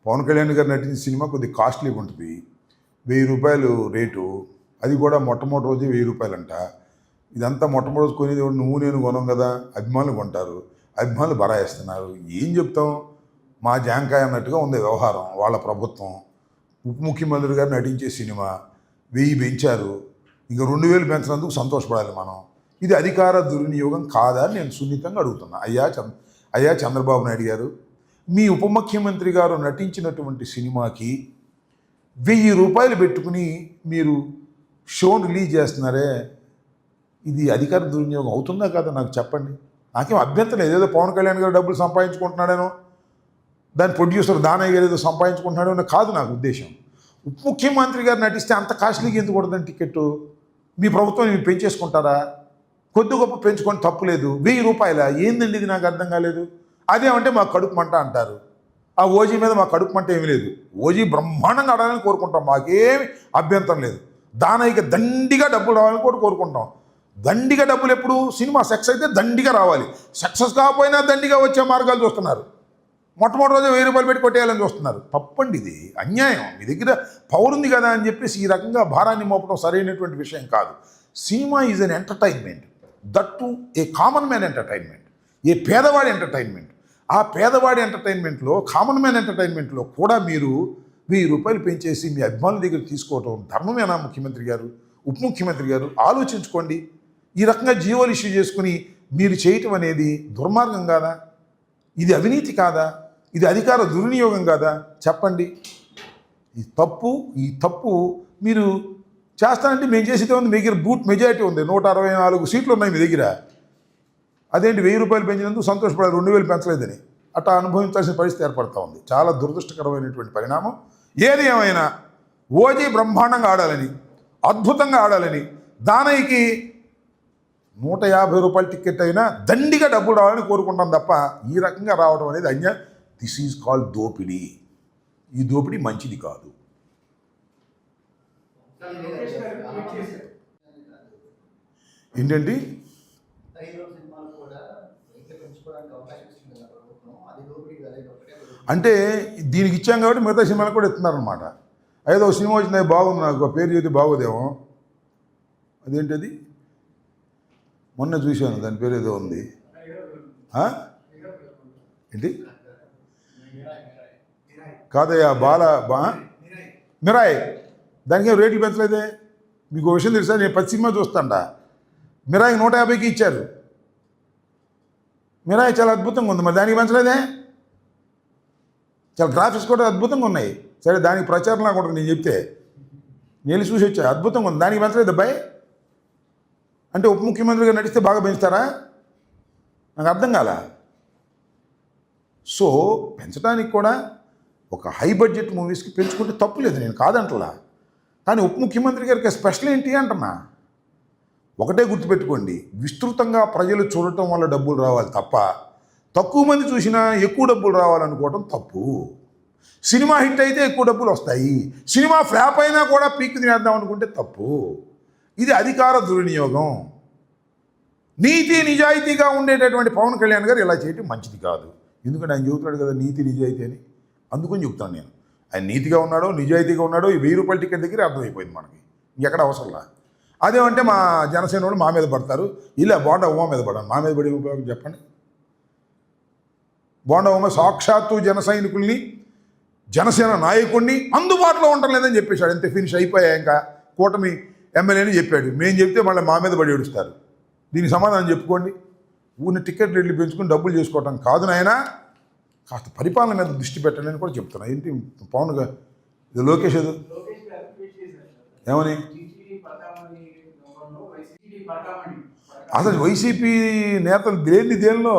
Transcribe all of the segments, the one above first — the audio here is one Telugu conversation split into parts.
పవన్ కళ్యాణ్ గారు నటించిన సినిమా కొద్దిగా కాస్ట్లీగా ఉంటుంది. 1000 రూపాయలు రేటు, అది కూడా మొట్టమొదటి రోజే 1000 రూపాయలంట. ఇదంతా మొట్టమొదటి రోజు కొనేది నువ్వు నేను కొనం కదా, అభిమానులు కొంటారు, అభిమానులు బరాయిస్తున్నారు. ఏం చెప్తాం, మా జాంకాయ అన్నట్టుగా ఉంది వ్యవహారం. వాళ్ళ ప్రభుత్వం, ఉప ముఖ్యమంత్రి గారు నటించే సినిమా 1000 పెంచారు, ఇంకా 2000 పెంచినందుకు సంతోషపడాలి మనం. ఇది అధికార దుర్వినియోగం కాదా అని నేను సున్నితంగా అడుగుతున్నా. అయ్యా చంద్రబాబు నాయుడు గారు, మీ ఉప ముఖ్యమంత్రి గారు నటించినటువంటి సినిమాకి 1000 రూపాయలు పెట్టుకుని మీరు షోను రిలీజ్ చేస్తున్నారే, ఇది అధికార దుర్వినియోగం అవుతుందా కాదా నాకు చెప్పండి. నాకేం అభ్యంతరం లేదు. ఏదో పవన్ కళ్యాణ్ గారు డబ్బులు సంపాదించుకుంటున్నాడేనో, దాని ప్రొడ్యూసర్ దానయ్య గారు ఏదో సంపాదించుకుంటున్నాడో కాదు నాకు ఉద్దేశం. ఉప ముఖ్యమంత్రి గారు నటిస్తే అంత కాస్ట్లీగా ఎందుకు కొడదని టికెట్టు? మీ ప్రభుత్వం మీరు పెంచేసుకుంటారా? కొద్ది గొప్ప పెంచుకొని తప్పులేదు. 1000 రూపాయల ఏందండి ఇది, నాకు అర్థం కాలేదు. అదేమంటే మాకు కడుపు మంట అంటారు. ఆ ఓజీ మీద మా కడుపు మంట ఏమీ లేదు. ఓజీ బ్రహ్మాండంగా ఆడాలని కోరుకుంటాం, మాకేమి అభ్యంతరం లేదు. దానయ్యకి దండిగా డబ్బులు రావాలని కూడా కోరుకుంటాం. దండిగా డబ్బులు ఎప్పుడు, సినిమా సక్సెస్ అయితే దండిగా రావాలి. సక్సెస్ కాకపోయినా దండిగా వచ్చే మార్గాలు చూస్తున్నారు. మొట్టమొదటి రోజు 1000 రూపాయలు పెట్టి కొట్టేయాలని చూస్తున్నారు. తప్పండి, ఇది అన్యాయం. మీ దగ్గర పవర్ ఉంది కదా అని చెప్పేసి ఈ రకంగా భారాన్ని మోపడం సరైనటువంటి విషయం కాదు. Cinema is an entertainment, that to a common man entertainment, ఏ పేదవాడి ఎంటర్టైన్మెంట్. ఆ పేదవాడి ఎంటర్టైన్మెంట్లో, కామన్ మ్యాన్ ఎంటర్టైన్మెంట్లో కూడా మీరు 1000 రూపాయలు పెంచేసి మీ అభిమానుల దగ్గర తీసుకోవటం ధర్మమేనా? ముఖ్యమంత్రి గారు, ఉప ముఖ్యమంత్రి గారు ఆలోచించుకోండి. ఈ రకంగా జీవోలు ఇష్యూ చేసుకుని మీరు చేయటం అనేది దుర్మార్గం కాదా? ఇది అవినీతి కాదా? ఇది అధికార దుర్వినియోగం కాదా? చెప్పండి. ఈ తప్పు మీరు చేస్తానంటే మేము చేసేదే ఉంది. మీ దగ్గర బూట్ మెజారిటీ ఉంది, 164 సీట్లు ఉన్నాయి మీ దగ్గర. అదేంటి 1000 రూపాయలు పెంచినందుకు సంతోషపడాలి, 2000 పెంచలేదని అట్లా అనుభవించాల్సిన పరిస్థితి ఏర్పడుతూ ఉంది. చాలా దురదృష్టకరమైనటువంటి పరిణామం. ఏది ఏమైనా ఓజీ బ్రహ్మాండంగా ఆడాలని, అద్భుతంగా ఆడాలని, దానయ్యకి 150 రూపాయల టికెట్ అయినా దండిగా డబ్బులు రావాలని కోరుకుంటాం తప్ప ఈ రకంగా రావడం అనేది అన్యాయం. దిస్ ఈజ్ కాల్డ్ దోపిడీ. ఈ దోపిడీ మంచిది కాదు. ఏంటండి అంటే దీనికి ఇచ్చాం కాబట్టి మిగతా సినిమాలు కూడా ఇస్తున్నారనమాట. ఏదో సినిమా వచ్చింది, బాగుంది, నాకు పేరు చేతి బాగోదేమో. అదేంటది, మొన్న చూశాను, దాని పేరు ఏదో ఉంది. ఏంటి కాదయ్యా, మిరాయ్, దానికి రేట్లు పెంచలేదే. మీకు విషయం తెలుసా, నేను 10 సినిమా చూస్తాంట. మిరాయి 150కి ఇచ్చారు. మిరాయి చాలా అద్భుతంగా ఉంది, మరి దానికి పెంచలేదే. చాలా గ్రాఫిక్స్ కూడా అద్భుతంగా ఉన్నాయి. సరే, దానికి ప్రచారం నాకు ఉంటుంది, నేను చెప్తే నేను చూసి వచ్చా, అద్భుతంగా ఉంది, దానికి పెంచలేదు అబ్బాయి. అంటే ఉప ముఖ్యమంత్రిగా నడిస్తే బాగా పెంచుతారా? నాకు అర్థం కాల. సో పెంచడానికి కూడా ఒక హై బడ్జెట్ మూవీస్కి పెంచుకుంటే తప్పు లేదు, నేను కాదంటలా. కానీ ఉప ముఖ్యమంత్రి గారికి స్పెషల్ ఏంటి అంటున్నా. ఒకటే గుర్తుపెట్టుకోండి, విస్తృతంగా ప్రజలు చూడటం వల్ల డబ్బులు రావాలి తప్ప తక్కువ మంది చూసినా ఎక్కువ డబ్బులు రావాలనుకోవడం తప్పు. సినిమా హిట్ అయితే ఎక్కువ డబ్బులు వస్తాయి, సినిమా ఫ్లాప్ అయినా కూడా పీక్ తినేద్దాం అనుకుంటే తప్పు. ఇది అధికార దుర్వినియోగం. నీతి నిజాయితీగా ఉండేటటువంటి పవన్ కళ్యాణ్ గారు ఇలా చేయటం మంచిది కాదు. ఎందుకంటే ఆయన చెబుతున్నాడు కదా నీతి నిజాయితీ అని, అందుకని చెప్తాను నేను. ఆయన నీతిగా ఉన్నాడో నిజాయితీగా ఉన్నాడో ఈ 1000 రూపాయల టికెట్ దగ్గర అర్థమైపోయింది మనకి, ఇంకెక్కడ అవసరంలా. అదేమంటే మా జనసేన వాళ్ళు మా మీద పడతారు, ఇలా బోండా ఉమా మీద పడాను. మా మీద పడే ఉపయోగం చెప్పండి. బోండా ఉమా సాక్షాత్తు జన సైనికుల్ని, జనసేన నాయకుడిని అందుబాటులో ఉండటం లేదని చెప్పేశాడు. అంతే, ఫినిష్ అయిపోయా. ఇంకా కూటమి ఎమ్మెల్యేని చెప్పాడు. మేము చెప్తే మళ్ళీ మా మీద పడి ఏడుస్తారు. దీనికి సమాధానం చెప్పుకోండి. ఊరిని టికెట్ రేట్లు పెంచుకుని డబ్బులు చేసుకోవటం కాదు నాయన, కాస్త పరిపాలన మీద దృష్టి పెట్టాలని కూడా చెప్తున్నా. ఏంటి పవన్ గారు, ఇది లోకేష్ ఏదో ఏమని, అసలు వైసీపీ నేతలు దేనిలో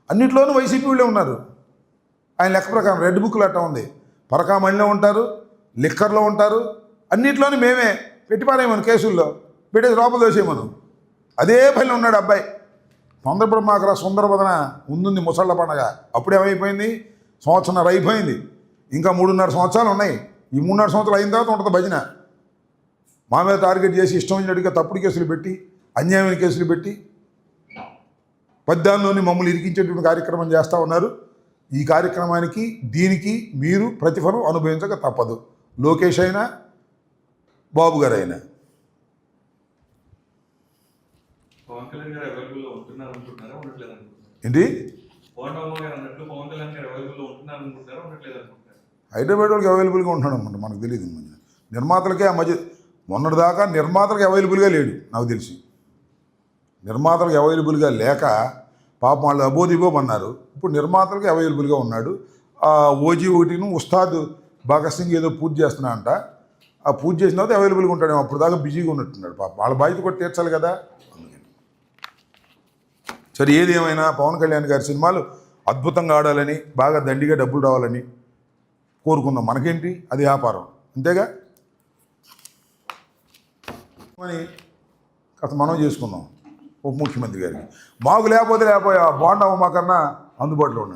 అన్నింటిలోనూ వైసీపీ వాళ్ళే ఉన్నారు. ఆయన లెక్క ప్రకారం రెడ్ బుక్లు అట్టా ఉంది, పరకామణిలో ఉంటారు, లిక్కర్లో ఉంటారు, అన్నింటిలోనూ మేమే పెట్టిపారేమను, కేసుల్లో పెట్టేసి లోపల దోసేయమను. అదే పనిలో ఉన్నాడు అబ్బాయి. తొందరపడి మాకు సుందరబదన ముందుంది ముసళ్ళ పండగ. అప్పుడేమైపోయింది, సంవత్సరం అయిపోయింది, ఇంకా 3.5 సంవత్సరాలు ఉన్నాయి. ఈ 3.5 సంవత్సరాలు అయిన తర్వాత ఉంటుంది భజన. మా మీద టార్గెట్ చేసి ఇష్టం వచ్చినట్టుగా తప్పుడు కేసులు పెట్టి, అన్యాయమైన కేసులు పెట్టి, పద్దాల్లోని మమ్మల్ని ఇరికించేటువంటి కార్యక్రమం చేస్తూ ఉన్నారు. ఈ కార్యక్రమానికి దీనికి మీరు ప్రతిఫలం అనుభవించక తప్పదు. లోకేష్ అయినా బాబు గారు అయినా. పవన్ కళ్యాణ్ గారు అవైలబుల్లో ఉంటున్నారు అనుకుంటున్నారా, ఉండట్లేదు అనుకుంటున్నారు? ఏంటి కోదండరామ్ గారు అన్నట్లు పవన్ కళ్యాణ్ గారు అవైలబుల్లో ఉంటున్నారు అనుకుంటున్నారా, ఉండట్లేదు అనుకుంటున్నారు? హైదరాబాద్ వాళ్ళకి అవైలబుల్గా ఉంటున్నాడు అనమాట, మనకు తెలియదు. నిర్మాతలకే ఆ మధ్య మొన్నటిదాకా నిర్మాతలకు అవైలబుల్గా లేడు నాకు తెలిసి. నిర్మాతలకు అవైలబుల్గా లేక పాపం వాళ్ళు అబోదిబోమన్నారు. ఇప్పుడు నిర్మాతలకి అవైలబుల్గా ఉన్నాడు. ఆ ఓజీ ఒకటిను ఉస్తాద్ భగత్ సింగ్ ఏదో పూజ చేస్తున్నా అంట. ఆ పూజ చేసిన తర్వాత అవైలబుల్గా ఉంటాడు. అప్పుడు దాకా బిజీగా ఉన్నట్టున్నాడు పాపం. వాళ్ళ బాధ్యత కూడా తీర్చాలి కదా. సరే, ఏది ఏమైనా పవన్ కళ్యాణ్ గారి సినిమాలు అద్భుతంగా ఆడాలని, బాగా దండిగా డబ్బులు రావాలని కోరుకుందాం. మనకేంటి, అది వ్యాపారం అంతేగా అని కాస్త మనం చేసుకుందాం ఉప ముఖ్యమంత్రి గారికి. మాకు లేకపోతే బాగుండవు, మాకన్నా అందుబాటులో ఉండండి.